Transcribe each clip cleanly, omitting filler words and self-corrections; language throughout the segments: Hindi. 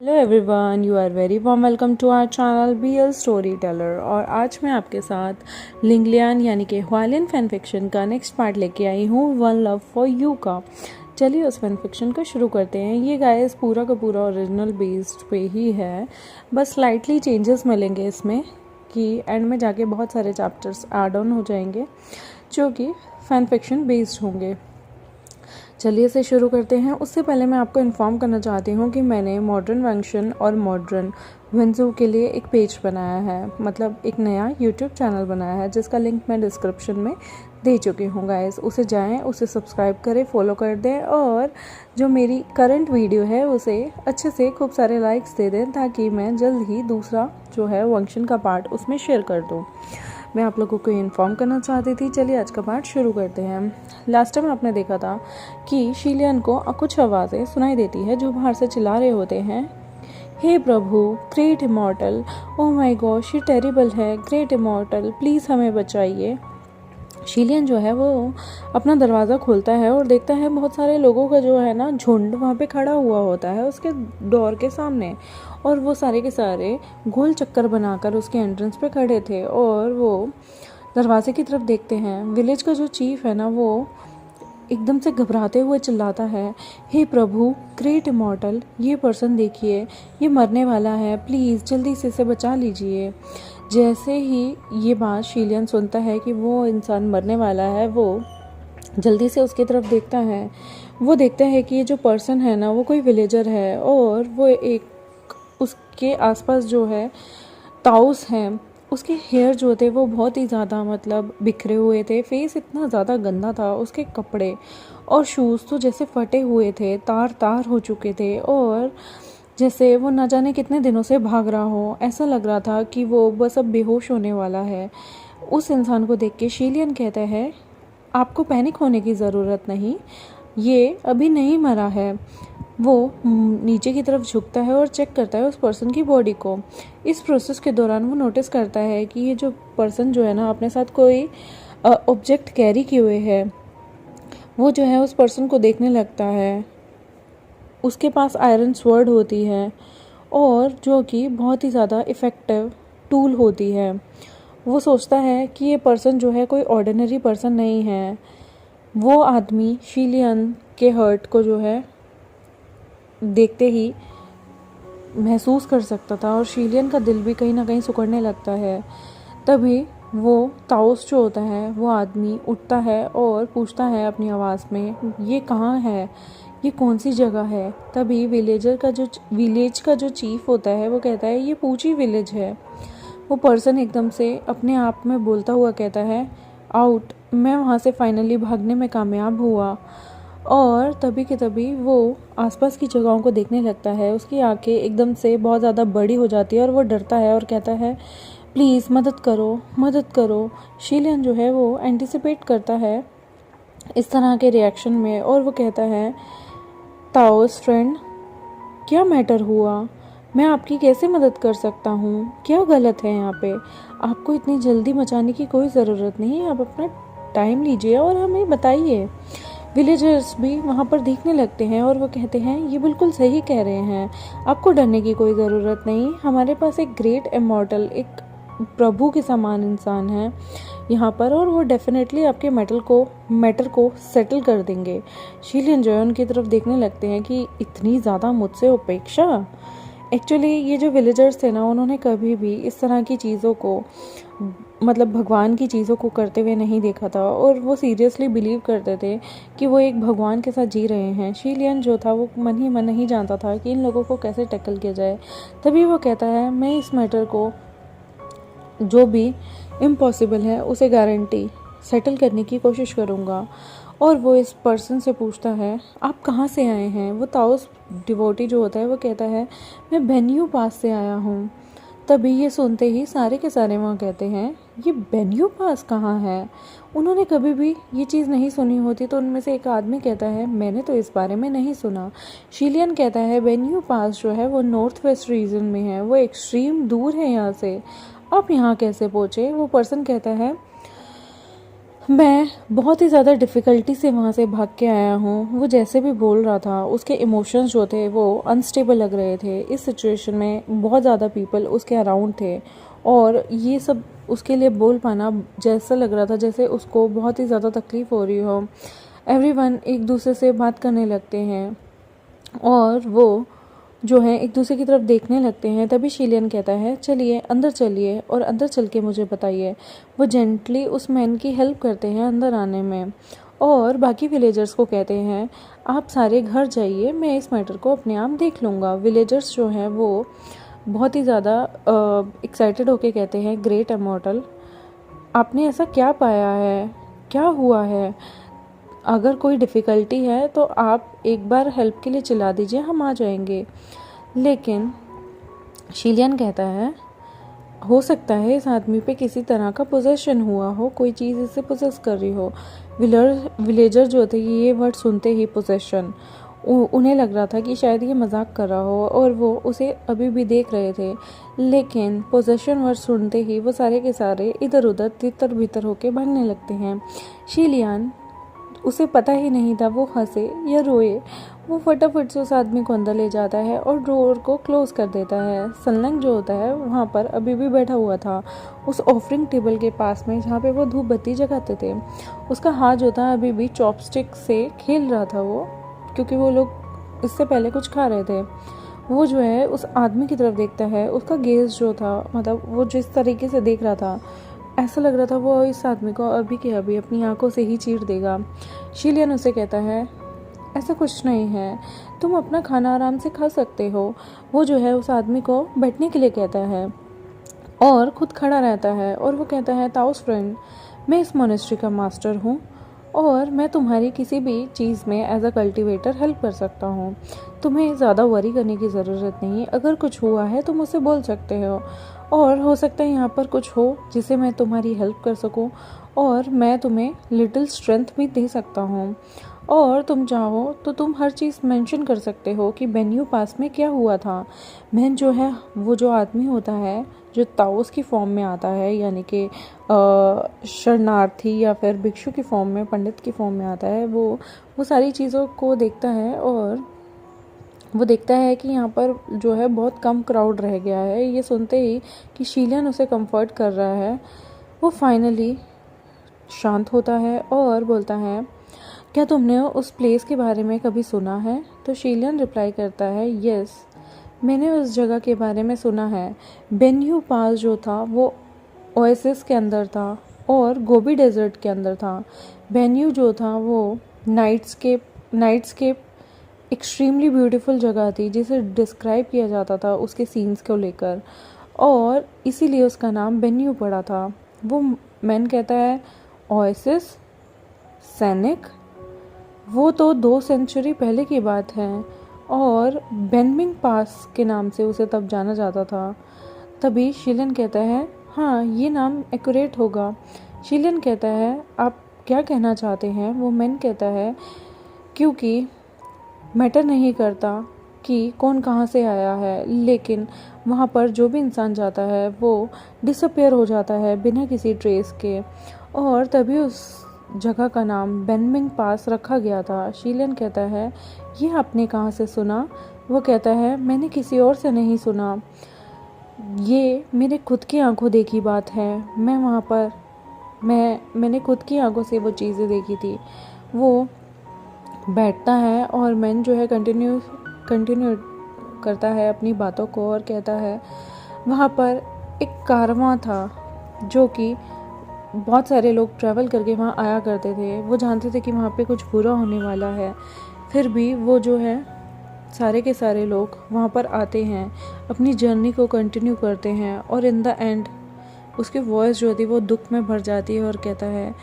Hello everyone, you are very warm welcome to our channel BL storyteller. और आज मैं आपके साथ लिंगलियान यानी कि ह्वालियन फैन फिक्शन का नेक्स्ट पार्ट लेके आई हूँ, वन लव फॉर यू का। चलिए उस फैन फिक्शन को शुरू करते हैं। ये गाइस पूरा का पूरा ओरिजिनल बेस्ड पे ही है, बस स्लाइटली चेंजेस मिलेंगे इसमें कि एंड में जाके बहुत सारे चैप्टर्स ऐड ऑन हो जाएंगे जो कि फैन फिक्शन बेस्ड होंगे। चलिए इसे शुरू करते हैं। उससे पहले मैं आपको इन्फॉर्म करना चाहती हूँ कि मैंने मॉडर्न वंक्शन और मॉडर्न विंजू के लिए एक पेज बनाया है, मतलब एक नया यूट्यूब चैनल बनाया है जिसका लिंक मैं डिस्क्रिप्शन में दे चुकी हूँ गाइस। उसे जाएं, उसे सब्सक्राइब करें, फॉलो कर दें और जो मेरी करंट वीडियो है उसे अच्छे से खूब सारे लाइक्स दे दें ताकि मैं जल्द ही दूसरा जो है वंक्शन का पार्ट उसमें शेयर कर दूँ। मैं आप लोगों को इन्फॉर्म करना चाहती थी। चलिए आज का पार्ट शुरू करते हैं। लास्ट टाइम आपने देखा था कि शीलियन को कुछ आवाज़ें सुनाई देती है जो बाहर से चिल्ला रहे होते हैं, हे प्रभु, great immortal, oh my God, ये टेरिबल है, ग्रेट इमॉर्टल, प्लीज़ हमें बचाइए। शीलियन जो है वो अपना दरवाज़ा खोलता है और देखता है बहुत सारे लोगों का जो है ना झुंड वहाँ पे खड़ा हुआ होता है उसके डोर के सामने, और वो सारे के सारे गोल चक्कर बनाकर उसके एंट्रेंस पे खड़े थे और वो दरवाजे की तरफ देखते हैं। विलेज का जो चीफ है ना वो एकदम से घबराते हुए चिल्लाता है, हे प्रभु, ग्रेट इमॉर्टल, ये पर्सन देखिए, ये मरने वाला है, प्लीज़ जल्दी से इसे बचा लीजिए। जैसे ही ये बात शीलियन सुनता है कि वो इंसान मरने वाला है, वो जल्दी से उसकी तरफ देखता है। वो देखता है कि ये जो पर्सन है ना वो कोई विलेजर है और वो एक उसके आसपास जो है ताउस हैं, उसके हेयर जो थे वो बहुत ही ज़्यादा मतलब बिखरे हुए थे, फेस इतना ज़्यादा गंदा था, उसके कपड़े और शूज़ तो जैसे फटे हुए थे, तार तार हो चुके थे और जैसे वो न जाने कितने दिनों से भाग रहा हो। ऐसा लग रहा था कि वो बस अब बेहोश होने वाला है। उस इंसान को देख के शीलियन कहता है, आपको पैनिक होने की ज़रूरत नहीं, ये अभी नहीं मरा है। वो नीचे की तरफ झुकता है और चेक करता है उस पर्सन की बॉडी को। इस प्रोसेस के दौरान वो नोटिस करता है कि ये जो पर्सन जो है ना अपने साथ कोई ऑब्जेक्ट कैरी किए हुए है। वो जो है उस पर्सन को देखने लगता है। उसके पास आयरन स्वर्ड होती है और जो कि बहुत ही ज़्यादा इफ़ेक्टिव टूल होती है। वो सोचता है कि ये पर्सन जो है कोई ऑर्डिनरी पर्सन नहीं है। वो आदमी शीलियन के हर्ट को जो है देखते ही महसूस कर सकता था और शीलियन का दिल भी कहीं ना कहीं सिकुड़ने लगता है। तभी वो ताउस जो होता है वो आदमी उठता है और पूछता है अपनी आवाज़ में, ये कहाँ है, ये कौन सी जगह है। तभी विलेज का जो चीफ होता है वो कहता है, ये पूची विलेज है। वो पर्सन एकदम से अपने आप में बोलता हुआ कहता है, आउट, मैं वहाँ से फाइनली भागने में कामयाब हुआ। और तभी के तभी वो आसपास की जगहों को देखने लगता है। उसकी आंखें एकदम से बहुत ज़्यादा बड़ी हो जाती है और वो डरता है और कहता है, प्लीज़ मदद करो, मदद करो। शीलियन जो है वो एंटिसिपेट करता है इस तरह के रिएक्शन में और वो कहता है, ताओस फ्रेंड, क्या मैटर हुआ, मैं आपकी कैसे मदद कर सकता हूँ, क्या गलत है यहाँ पे। आपको इतनी जल्दी मचाने की कोई ज़रूरत नहीं है, आप अपना टाइम लीजिए और हमें बताइए। विलेजर्स भी वहाँ पर देखने लगते हैं और वो कहते हैं, ये बिल्कुल सही कह रहे हैं, आपको डरने की कोई ज़रूरत नहीं, हमारे पास एक ग्रेट इमॉर्टल, एक प्रभु के समान इंसान है यहाँ पर और वो डेफिनेटली आपके मैटर को सेटल कर देंगे। शीलियन जो है उनकी तरफ देखने लगते हैं कि इतनी ज़्यादा मुझसे उपेक्षा। एक्चुअली ये जो विलेजर्स थे ना उन्होंने कभी भी इस तरह की चीज़ों को मतलब भगवान की चीज़ों को करते हुए नहीं देखा था और वो सीरियसली बिलीव करते थे कि वो एक भगवान के साथ जी रहे हैं। शीलियन जो था वो मन ही मन नहीं जानता था कि इन लोगों को कैसे टैकल किया जाए। तभी वो कहता है, मैं इस मैटर को जो भी इम्पॉसिबल है उसे गारंटी सेटल करने की कोशिश करूँगा। और वो इस पर्सन से पूछता है, आप कहाँ से आए हैं। वो ताउस डिवोटी जो होता है वो कहता है, मैं बेन्यू पास से आया हूँ। तभी ये सुनते ही सारे के सारे वहाँ कहते हैं, ये बेन्यू पास कहाँ है। उन्होंने कभी भी ये चीज़ नहीं सुनी होती। तो उनमें से एक आदमी कहता है, मैंने तो इस बारे में नहीं सुना। शीलियन कहता है, बेन्यू पास जो है वो नॉर्थ वेस्ट रीजन में है, वो एक्सट्रीम दूर है यहाँ से, आप यहाँ कैसे पहुँचे। वो पर्सन कहता है, मैं बहुत ही ज़्यादा डिफ़िकल्टी से वहाँ से भाग के आया हूँ। वो जैसे भी बोल रहा था, उसके इमोशंस जो थे वो अनस्टेबल लग रहे थे। इस सिचुएशन में बहुत ज़्यादा पीपल उसके अराउंड थे और ये सब उसके लिए बोल पाना जैसा लग रहा था जैसे उसको बहुत ही ज़्यादा तकलीफ़ हो रही हो। एवरीवन एक दूसरे से बात करने लगते हैं और वो जो है एक दूसरे की तरफ देखने लगते हैं। तभी शीलियन कहता है, चलिए अंदर चलिए और अंदर चल के मुझे बताइए। वो जेंटली उस मैन की हेल्प करते हैं अंदर आने में और बाकी विलेजर्स को कहते हैं, आप सारे घर जाइए, मैं इस मैटर को अपने आप देख लूँगा। विलेजर्स जो हैं वो बहुत ही ज़्यादा एक्साइटेड होके कहते हैं, ग्रेट इमॉर्टल, आपने ऐसा क्या पाया है, क्या हुआ है? अगर कोई डिफ़िकल्टी है तो आप एक बार हेल्प के लिए चिल्ला दीजिए, हम आ जाएंगे। लेकिन शीलियन कहता है, हो सकता है इस आदमी पे किसी तरह का पोजेशन हुआ हो, कोई चीज़ इसे पोजेस कर रही हो। विलेजर जो थे ये वर्ड सुनते ही पोजेशन, उन्हें लग रहा था कि शायद ये मजाक कर रहा हो और वो उसे अभी भी देख रहे थे। लेकिन पोजेशन वर्ड सुनते ही वो सारे के सारे इधर उधर तितर बितर होके भागने लगते हैं। शीलियन, उसे पता ही नहीं था वो हंसे या रोए। वो फटाफट से उस आदमी को अंदर ले जाता है और डोर को क्लोज कर देता है। सनलंग जो होता है वहाँ पर अभी भी बैठा हुआ था उस ऑफरिंग टेबल के पास में जहाँ पे वो धूप बत्ती जगाते थे। उसका हाथ जो था अभी भी चॉपस्टिक से खेल रहा था वो, क्योंकि वो लोग इससे पहले कुछ खा रहे थे। वो जो है उस आदमी की तरफ देखता है। उसका गेज जो था, मतलब वो जिस तरीके से देख रहा था, ऐसा लग रहा था वो इस आदमी को अभी के अभी अपनी आंखों से ही चीर देगा। शीलियन उसे कहता है, ऐसा कुछ नहीं है, तुम अपना खाना आराम से खा सकते हो। वो जो है उस आदमी को बैठने के लिए कहता है और खुद खड़ा रहता है और वो कहता है, ताउस फ्रेंड, मैं इस मोनेस्ट्री का मास्टर हूँ और मैं तुम्हारी किसी भी चीज़ में एज अ कल्टिवेटर हेल्प कर सकता हूँ। तुम्हें ज़्यादा वरी करने की ज़रूरत नहीं। अगर कुछ हुआ है तुम मुझसे बोल सकते हो और हो सकता है यहाँ पर कुछ हो जिसे मैं तुम्हारी हेल्प कर सकूँ और मैं तुम्हें लिटिल स्ट्रेंथ भी दे सकता हूँ। और तुम चाहो तो तुम हर चीज़ मेंशन कर सकते हो कि बेन्यू पास में क्या हुआ था। मैन जो है वो जो आदमी होता है जो ताओस की फॉर्म में आता है, यानी कि शरणार्थी या फिर भिक्षु की फॉर्म में, पंडित की फॉर्म में आता है, वो सारी चीज़ों को देखता है और वो देखता है कि यहाँ पर जो है बहुत कम क्राउड रह गया है। ये सुनते ही कि शीलियन उसे कंफर्ट कर रहा है, वो फाइनली शांत होता है और बोलता है, क्या तुमने उस प्लेस के बारे में कभी सुना है? तो शीलियन रिप्लाई करता है, यस, मैंने उस जगह के बारे में सुना है। बेन्यू पास जो था वो ओएसिस के अंदर था और गोबी डेजर्ट के अंदर था। बेन्यू जो था वो नाइटस्केप एक्सट्रीमली ब्यूटीफुल जगह थी जिसे डिस्क्राइब किया जाता था उसके सीन्स को लेकर, और इसीलिए उसका नाम बेन्यू पड़ा था। वो मैन कहता है, ओएसिस, सैनिक, वो तो 2 सेंचुरी पहले की बात है और बेनमिंग पास के नाम से उसे तब जाना जाता था। तभी शीलियन कहता है, हाँ ये नाम एक्यूरेट होगा। शीलियन कहता है, आप क्या कहना चाहते हैं? वो मैन कहता है, क्योंकि मैटर नहीं करता कि कौन कहाँ से आया है, लेकिन वहाँ पर जो भी इंसान जाता है वो डिसअपियर हो जाता है बिना किसी ट्रेस के, और तभी उस जगह का नाम बेनमिंग पास रखा गया था। शीलियन कहता है, ये आपने कहाँ से सुना? वो कहता है, मैंने किसी और से नहीं सुना, ये मेरे खुद की आंखों देखी बात है। मैं वहाँ पर मैंने खुद की आंखों से वो चीज़ें देखी थी। वो बैठता है और मैन जो है कंटिन्यू करता है अपनी बातों को और कहता है, वहाँ पर एक कारवां था जो कि बहुत सारे लोग ट्रैवल करके वहाँ आया करते थे। वो जानते थे कि वहाँ पे कुछ बुरा होने वाला है, फिर भी वो जो है सारे के सारे लोग वहाँ पर आते हैं, अपनी जर्नी को कंटिन्यू करते हैं और इन द एंड उसकी वॉइस जो थी वो दुख में भर जाती है और कहता है,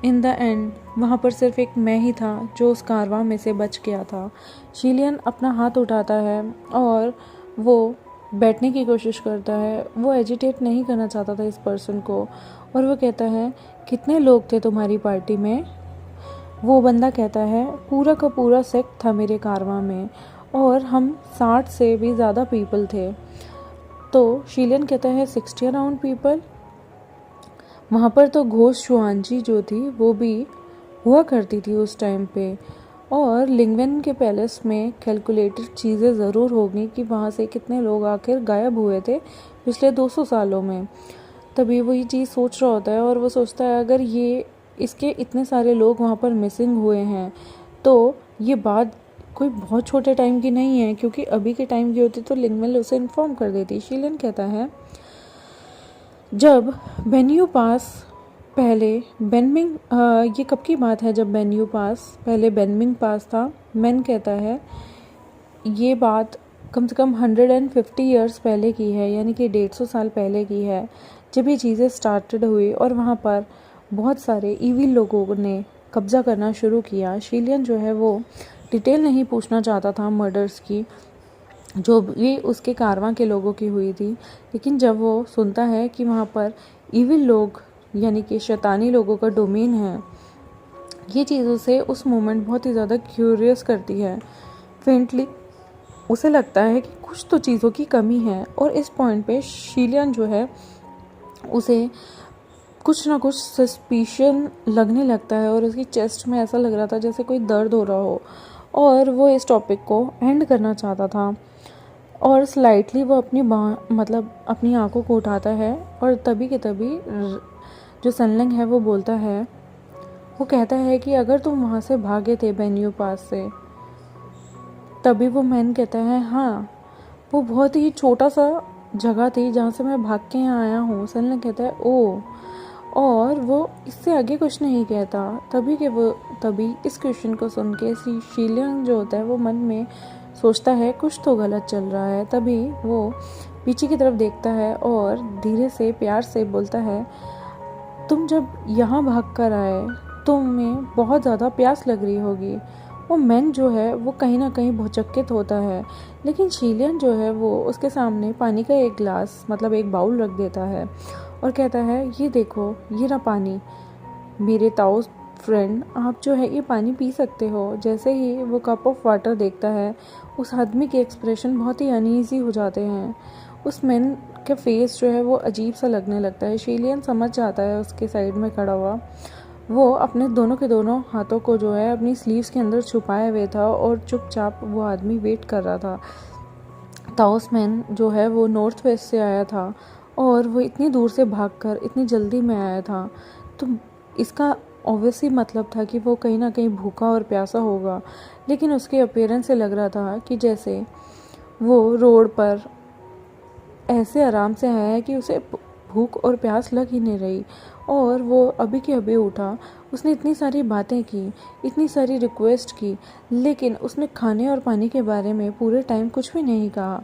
इन द एंड वहाँ पर सिर्फ एक मैं ही था जो उस कारवां में से बच गया था। शीलियन अपना हाथ उठाता है और वो बैठने की कोशिश करता है। वो एजिटेट नहीं करना चाहता था इस पर्सन को, और वो कहता है, कितने लोग थे तुम्हारी पार्टी में? वो बंदा कहता है, पूरा का पूरा सेक्ट था मेरे कारवां में और हम 60 से भी ज़्यादा पीपल थे। तो शीलियन कहता है, 60 अराउंड पीपल? वहाँ पर तो घोष शुआंजी जो थी वो भी हुआ करती थी उस टाइम पे। और लिंगवेन के पैलेस में कैलकुलेटेड चीज़ें ज़रूर होंगी कि वहाँ से कितने लोग आखिर गायब हुए थे पिछले 200 सालों में। तभी वो ये चीज़ सोच रहा होता है और वो सोचता है अगर ये इसके इतने सारे लोग वहाँ पर मिसिंग हुए हैं तो ये बात कोई बहुत छोटे टाइम की नहीं है, क्योंकि अभी के टाइम की होती तो लिंगवेन उसे इन्फॉर्म कर देती। शीलियन कहता है जब बेन्यू पास पहले बेनमिंग ये कब की बात है जब बेन्यू पास पहले बेनमिंग पास था। मैन कहता है ये बात कम से कम 150 ईयर्स पहले की है, यानी कि 150 साल पहले की है, जब ये चीज़ें स्टार्टेड हुई और वहाँ पर बहुत सारे ईविल लोगों ने कब्ज़ा करना शुरू किया। शीलियन जो है वो डिटेल नहीं पूछना चाहता था मर्डर्स की, जो भी उसके कारवां के लोगों की हुई थी, लेकिन जब वो सुनता है कि वहाँ पर ईविल लोग यानी कि शैतानी लोगों का डोमेन है, ये चीज़ उसे उस मोमेंट बहुत ही ज़्यादा क्यूरियस करती है। फेंटली उसे लगता है कि कुछ तो चीज़ों की कमी है और इस पॉइंट पे शीलियन जो है उसे कुछ ना कुछ सस्पिशन लगने लगता है और उसकी चेस्ट में ऐसा लग रहा था जैसे कोई दर्द हो रहा हो, और वो इस टॉपिक को एंड करना चाहता था। और स्लाइटली वो अपनी अपनी आंखों को उठाता है और तभी के तभी जो सनलिंग है वो बोलता है, वो कहता है कि अगर तुम वहाँ से भागे थे बेन्यू पास से। तभी वो मैन कहता है हाँ, वो बहुत ही छोटा सा जगह थी जहाँ से मैं भाग के यहाँ आया हूँ। सनलिंग कहता है ओ, और वो इससे आगे कुछ नहीं कहता। तभी इस क्वेश्चन को सुन के शीलियन जो होता है वो मन में सोचता है कुछ तो गलत चल रहा है। तभी वो पीछे की तरफ देखता है और धीरे से प्यार से बोलता है, तुम जब यहाँ भाग कर आए तुम्हें बहुत ज़्यादा प्यास लग रही होगी। वो मैन जो है वो कहीं ना कहीं भौचक्कित होता है, लेकिन शीलियन जो है वो उसके सामने पानी का एक गिलास एक बाउल रख देता है और कहता है ये देखो, ये रहा पानी, मेरे ताऊ फ्रेंड आप जो है ये पानी पी सकते हो। जैसे ही वो कप ऑफ वाटर देखता है उस आदमी के एक्सप्रेशन बहुत ही अनईजी हो जाते हैं। उस मैन के फेस जो है वो अजीब सा लगने लगता है। शीलियन समझ जाता है उसके साइड में खड़ा हुआ वो अपने दोनों के दोनों हाथों को जो है अपनी स्लीव्स के अंदर छुपाए हुए था और चुपचाप वो आदमी वेट कर रहा था। ताओस मैन जो है वो नॉर्थ वेस्ट से आया था और वो इतनी दूर से भागकर इतनी जल्दी में आया था, तो इसका ऑब्वियसली मतलब था कि वो कहीं ना कहीं भूखा और प्यासा होगा। लेकिन उसके अपीयरेंस से लग रहा था कि जैसे वो रोड पर ऐसे आराम से आया है कि उसे भूख और प्यास लग ही नहीं रही। और वो अभी के अभी उठा, उसने इतनी सारी बातें की, इतनी सारी रिक्वेस्ट की, लेकिन उसने खाने और पानी के बारे में पूरे टाइम कुछ भी नहीं कहा।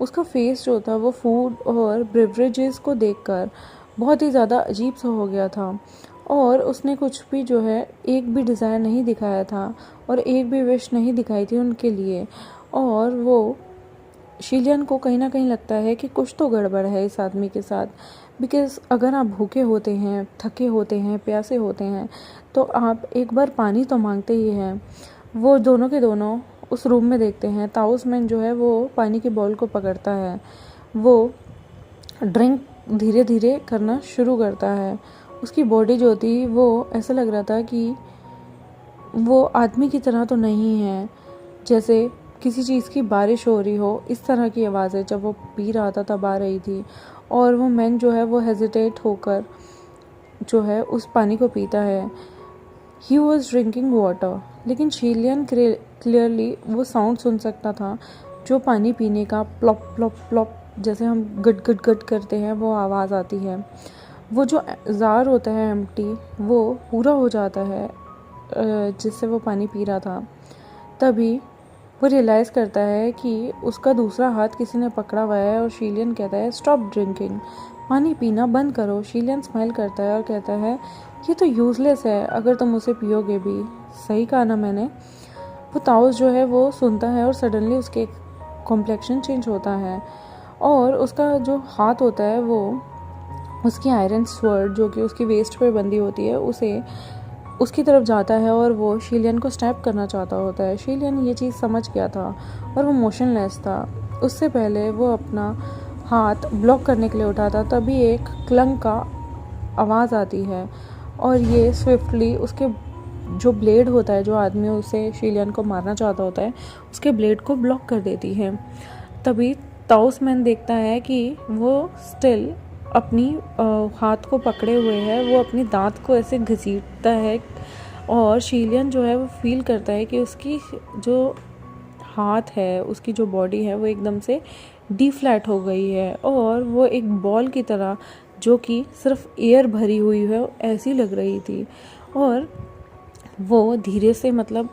उसका फेस जो था वो फूड और ब्रेवरेजेस को देखकर बहुत ही ज़्यादा अजीब सा हो गया था और उसने कुछ भी जो है एक भी डिज़ायर नहीं दिखाया था और एक भी विश नहीं दिखाई थी उनके लिए। और वो शीलियन को कहीं ना कहीं लगता है कि कुछ तो गड़बड़ है इस आदमी के साथ, बिकॉज़ अगर आप भूखे होते हैं, थके होते हैं, प्यासे होते हैं तो आप एक बार पानी तो मांगते ही हैं। वो दोनों के दोनों उस रूम में देखते हैं। ताउस मैन जो है वो पानी की बॉल को पकड़ता है, वो ड्रिंक धीरे धीरे करना शुरू करता है। उसकी बॉडी जो थी वो ऐसा लग रहा था कि वो आदमी की तरह तो नहीं है, जैसे किसी चीज़ की बारिश हो रही हो, इस तरह की आवाज़ें जब वो पी रहा था तब आ रही थी। और वो मैन जो है वो हेजिटेट होकर जो है उस पानी को पीता है। ही वॉज ड्रिंकिंग वाटर, लेकिन शीलियन क्लियरली वो साउंड सुन सकता था जो पानी पीने का प्लॉप प्लॉप प्लॉप, जैसे हम गट गट गट करते हैं वो आवाज़ आती है। वो जो जार होता है एम्प्टी वो पूरा हो जाता है जिससे वो पानी पी रहा था। तभी वो रियलाइज़ करता है कि उसका दूसरा हाथ किसी ने पकड़ा हुआ है और शीलियन कहता है स्टॉप ड्रिंकिंग, पानी पीना बंद करो। शीलियन स्माइल करता है और कहता है ये तो यूज़लेस है अगर तुम उसे पियोगे भी। सही कहा ना मैंने। वो ताउस जो है वो सुनता है और सडनली उसके कॉम्प्लेक्शन चेंज होता है और उसका जो हाथ होता है वो उसकी आयरन स्वर्ड जो कि उसकी वेस्ट पर बंधी होती है उसे उसकी तरफ जाता है और वो शीलियन को स्टैप करना चाहता होता है। शीलियन ये चीज़ समझ गया था और वो मोशनलेस था। उससे पहले वो अपना हाथ ब्लॉक करने के लिए उठा था, तभी एक क्लंक का आवाज़ आती है और ये स्विफ्टली उसके जो ब्लेड होता है, जो आदमी उसे शीलियन को मारना चाहता होता है, उसके ब्लेड को ब्लॉक कर देती है। तभी ताउसमैन देखता है कि वो स्टिल अपनी हाथ को पकड़े हुए है, वो अपनी दांत को ऐसे घसीटता है और शीलियन जो है वो फील करता है कि उसकी जो हाथ है, उसकी जो बॉडी है वो एकदम से डीफ्लैट हो गई है और वो एक बॉल की तरह जो कि सिर्फ एयर भरी हुई है ऐसी लग रही थी। और वो धीरे से मतलब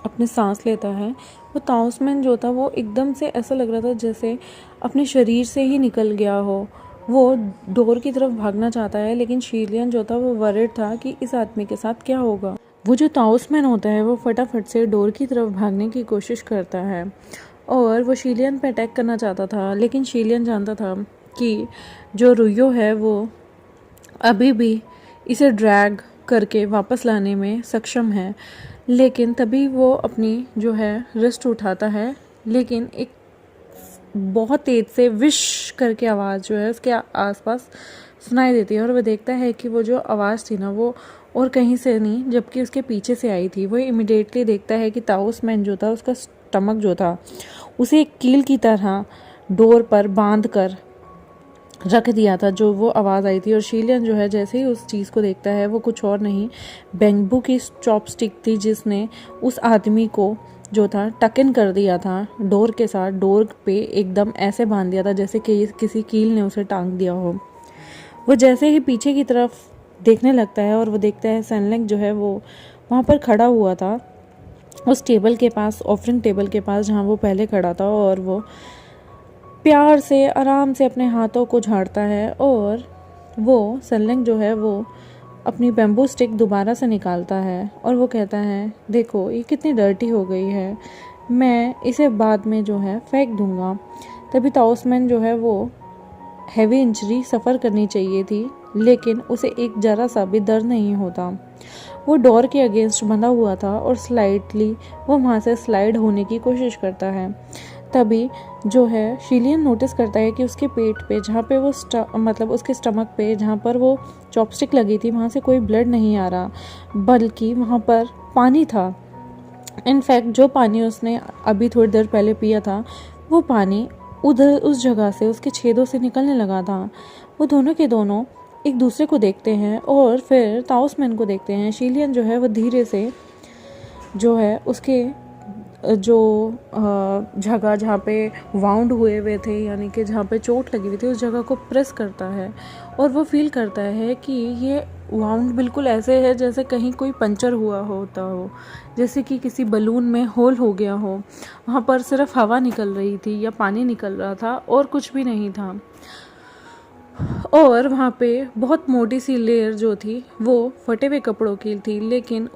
अपने सांस लेता है। वो ताउसमैन जो था वो एकदम से ऐसा लग रहा था जैसे अपने शरीर से ही निकल गया हो। वो डोर की तरफ भागना चाहता है, लेकिन शीलियन जो था वो वरिड था कि इस आदमी के साथ क्या होगा। वो जो ताउसमैन होता है वो फटाफट से डोर की तरफ भागने की कोशिश करता है और वो शीलियन पे अटैक करना चाहता था, लेकिन शीलियन जानता था कि जो रुयो है वो अभी भी इसे ड्रैग करके वापस लाने में सक्षम है। लेकिन तभी वो अपनी जो है रिस्ट उठाता है, लेकिन एक बहुत तेज से विश करके आवाज़ जो है उसके आसपास सुनाई देती है और वह देखता है कि वो जो आवाज़ थी ना वो और कहीं से नहीं जबकि उसके पीछे से आई थी। वो इमिडिएटली देखता है कि ताउसमैन जो था उसका स्टमक जो था उसे एक कील की तरह डोर पर बांध कर रख दिया था जो वो आवाज़ आई थी। और शीलियन जो है जैसे ही उस चीज़ को देखता है वो कुछ और नहीं बैम्बू की चॉपस्टिक थी जिसने उस आदमी को जो था टक इन कर दिया था डोर के साथ, डोर पे एकदम ऐसे बांध दिया था जैसे कि किसी कील ने उसे टांग दिया हो। वो जैसे ही पीछे की तरफ देखने लगता है और वो देखता है सेनलेंग जो है वो वहाँ पर खड़ा हुआ था उस टेबल के पास, ऑफरिंग टेबल के पास जहाँ वो पहले खड़ा था, और वो प्यार से आराम से अपने हाथों को झाड़ता है और वो सेनलेंग जो है वो अपनी बैम्बू स्टिक दोबारा से निकालता है और वो कहता है देखो ये कितनी डर्टी हो गई है, मैं इसे बाद में जो है फेंक दूंगा। तभी ताउसमैन जो है वो हैवी इंजरी सफ़र करनी चाहिए थी, लेकिन उसे एक जरा सा भी दर्द नहीं होता। वो डोर के अगेंस्ट बंधा हुआ था और स्लाइटली वो वहाँ से स्लाइड होने की कोशिश करता है। तभी जो है शीलियन नोटिस करता है कि उसके पेट पे जहाँ पे वो मतलब उसके स्टमक पे जहाँ पर वो चॉपस्टिक लगी थी वहाँ से कोई ब्लड नहीं आ रहा, बल्कि वहाँ पर पानी था। इनफैक्ट जो पानी उसने अभी थोड़ी देर पहले पिया था वो पानी उधर उस जगह से उसके छेदों से निकलने लगा था। वो दोनों के दोनों एक दूसरे को देखते हैं और फिर ताउसमैन को देखते हैं। शीलियन जो है वो धीरे से जो है उसके जो जगह जहाँ पे वाउंड हुए हुए थे यानी कि जहाँ पे चोट लगी हुई थी उस जगह को प्रेस करता है और वो फील करता है कि ये वाउंड बिल्कुल ऐसे है जैसे कहीं कोई पंचर हुआ होता हो, जैसे कि किसी बलून में होल हो गया हो। वहाँ पर सिर्फ हवा निकल रही थी या पानी निकल रहा था और कुछ भी नहीं था। और वहाँ पे बहुत मोटी सी लेयर जो थी वो फटे हुए कपड़ों की थी, लेकिन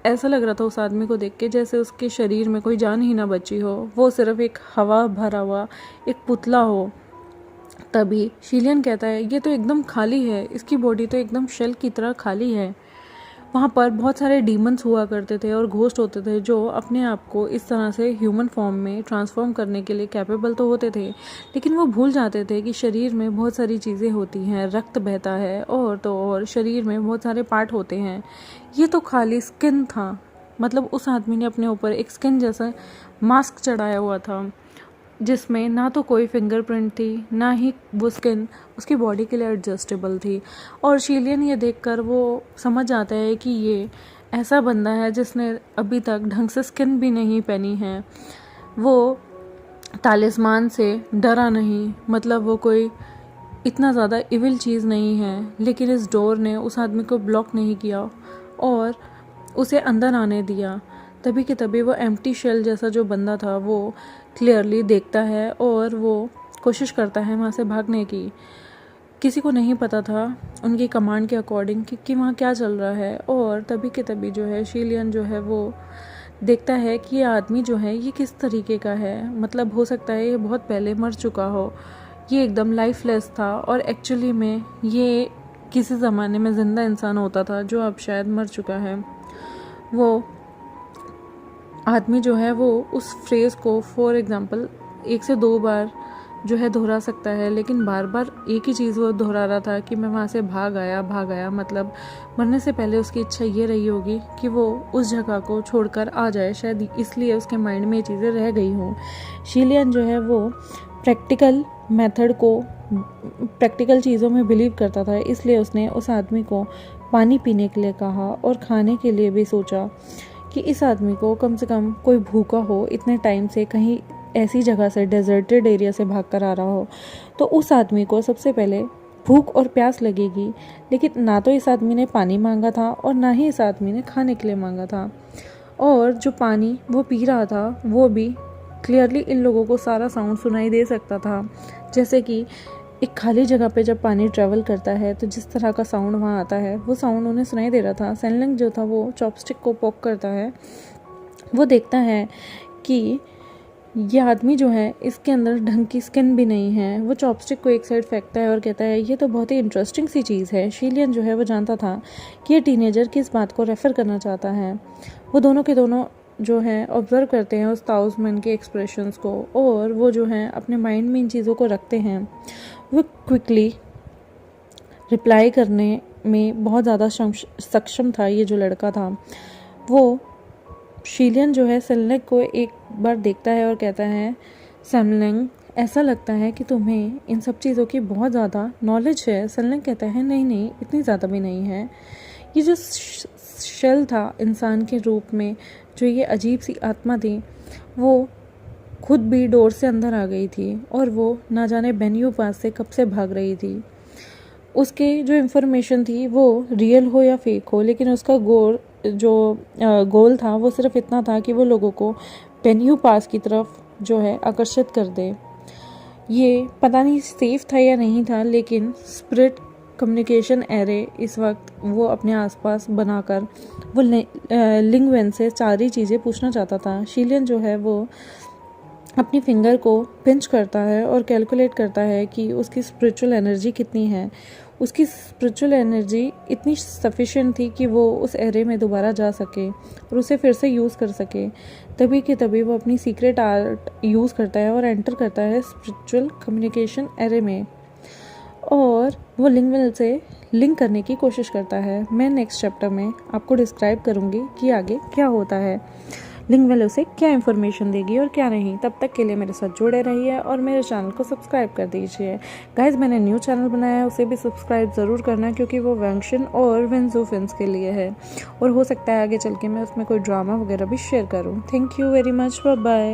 ऐसा लग रहा था उस आदमी को देख के जैसे उसके शरीर में कोई जान ही ना बची हो, वो सिर्फ एक हवा भरा हुआ एक पुतला हो। तभी शीलियन कहता है ये तो एकदम खाली है, इसकी बॉडी तो एकदम शेल की तरह खाली है। वहाँ पर बहुत सारे डीमंस हुआ करते थे और घोस्ट होते थे जो अपने आप को इस तरह से ह्यूमन फॉर्म में ट्रांसफॉर्म करने के लिए कैपेबल तो होते थे, लेकिन वो भूल जाते थे कि शरीर में बहुत सारी चीज़ें होती हैं, रक्त बहता है और तो और शरीर में बहुत सारे पार्ट होते हैं। ये तो खाली स्किन था, मतलब उस आदमी ने अपने ऊपर एक स्किन जैसा मास्क चढ़ाया हुआ था जिसमें ना तो कोई फिंगरप्रिंट थी ना ही वो स्किन उसकी बॉडी के लिए एडजस्टेबल थी। और शीलियन ये देखकर वो समझ आता है कि ये ऐसा बंदा है जिसने अभी तक ढंग से स्किन भी नहीं पहनी है। वो तालिस्मान से डरा नहीं, मतलब वो कोई इतना ज़्यादा इविल चीज़ नहीं है, लेकिन इस डोर ने उस आदमी को ब्लॉक नहीं किया और उसे अंदर आने दिया। तभी कि तभी वो एम्प्टी शेल जैसा जो बंदा था वो क्लियरली देखता है और वो कोशिश करता है वहाँ से भागने की। किसी को नहीं पता था उनकी कमांड के अकॉर्डिंग कि वहाँ क्या चल रहा है। और तभी के तभी जो है शीलियन जो है वो देखता है कि ये आदमी जो है ये किस तरीके का है, मतलब हो सकता है ये बहुत पहले मर चुका हो, ये एकदम लाइफलेस था और एक्चुअली में ये किसी ज़माने में ज़िंदा इंसान होता था जो अब शायद मर चुका है। वो आदमी जो है वो उस फ्रेज़ को फॉर एग्ज़ाम्पल 1 से 2 बार जो है दोहरा सकता है, लेकिन बार बार एक ही चीज़ वो दोहरा रहा था कि मैं वहाँ से भाग आया। मतलब मरने से पहले उसकी इच्छा ये रही होगी कि वो उस जगह को छोड़कर आ जाए, शायद इसलिए उसके माइंड में ये चीज़ें रह गई हों। शीलियन जो है वो प्रैक्टिकल मेथड को, प्रैक्टिकल चीज़ों में बिलीव करता था, इसलिए उसने उस आदमी को पानी पीने के लिए कहा और खाने के लिए भी सोचा कि इस आदमी को कम से कम कोई भूखा हो, इतने टाइम से कहीं ऐसी जगह से, डेजर्टेड एरिया से भाग कर आ रहा हो, तो उस आदमी को सबसे पहले भूख और प्यास लगेगी। लेकिन ना तो इस आदमी ने पानी मांगा था और ना ही इस आदमी ने खाने के लिए मांगा था, और जो पानी वो पी रहा था वो भी क्लियरली इन लोगों को सारा साउंड सुनाई दे सकता था। जैसे कि एक खाली जगह पे जब पानी ट्रैवल करता है तो जिस तरह का साउंड वहाँ आता है, वो साउंड उन्हें सुनाई दे रहा था। सेनलंग जो था वो चॉपस्टिक को पॉक करता है, वो देखता है कि ये आदमी जो है इसके अंदर ढंग की स्किन भी नहीं है। वो चॉपस्टिक को एक साइड फेंकता है और कहता है ये तो बहुत ही इंटरेस्टिंग सी चीज़ है। शीलियन जो है वो जानता था कि ये टीनेजर किस बात को रेफ़र करना चाहता है। वो दोनों के दोनों जो है ऑब्जर्व करते हैं उस ताउसमैन के एक्सप्रेशंस को, और वो जो है अपने माइंड में इन चीज़ों को रखते हैं। वो क्विकली रिप्लाई करने में बहुत ज़्यादा सक्षम था। ये जो लड़का था वो, शीलियन जो है सेनलंग को एक बार देखता है और कहता है, सेनलंग ऐसा लगता है कि तुम्हें इन सब चीज़ों की बहुत ज़्यादा नॉलेज है। सेनलंग कहता है नहीं इतनी ज़्यादा भी नहीं है। ये जो शेल था इंसान के रूप में, जो ये अजीब सी आत्मा थी, वो खुद भी डोर से अंदर आ गई थी और वो ना जाने बेन्यू पास से कब से भाग रही थी। उसके जो इन्फॉर्मेशन थी वो रियल हो या फेक हो, लेकिन उसका गोल था वो सिर्फ इतना था कि वो लोगों को बेन्यू पास की तरफ जो है आकर्षित कर दे। ये पता नहीं सेफ था या नहीं था, लेकिन स्पिरिट कम्युनिकेशन एरे इस वक्त वो अपने आसपास बनाकर वो लिंगवेन से सारी चीज़ें पूछना चाहता था। शीलियन जो है वो अपनी फिंगर को पिंच करता है और कैलकुलेट करता है कि उसकी स्पिरिचुअल एनर्जी कितनी है। उसकी स्पिरिचुअल एनर्जी इतनी सफिशिएंट थी कि वो उस एरे में दोबारा जा सके और उसे फिर से यूज़ कर सके। तभी के तभी वो अपनी सीक्रेट आर्ट यूज़ करता है और एंटर करता है स्पिरिचुअल कम्युनिकेशन एरे में, और वो लिंगवेल से लिंक करने की कोशिश करता है। मैं नेक्स्ट चैप्टर में आपको डिस्क्राइब करूँगी कि आगे क्या होता है, लिंगवेल उसे क्या इन्फॉर्मेशन देगी और क्या नहीं। तब तक के लिए मेरे साथ जुड़े रहिए और मेरे चैनल को सब्सक्राइब कर दीजिए। गाइज, मैंने न्यू चैनल बनाया है, उसे भी सब्सक्राइब ज़रूर करना, क्योंकि वो वेंशन और विंजू फिन्स के लिए है, और हो सकता है आगे चल के मैं उसमें कोई ड्रामा वगैरह भी शेयर करूँ। Thank you very much, bye bye.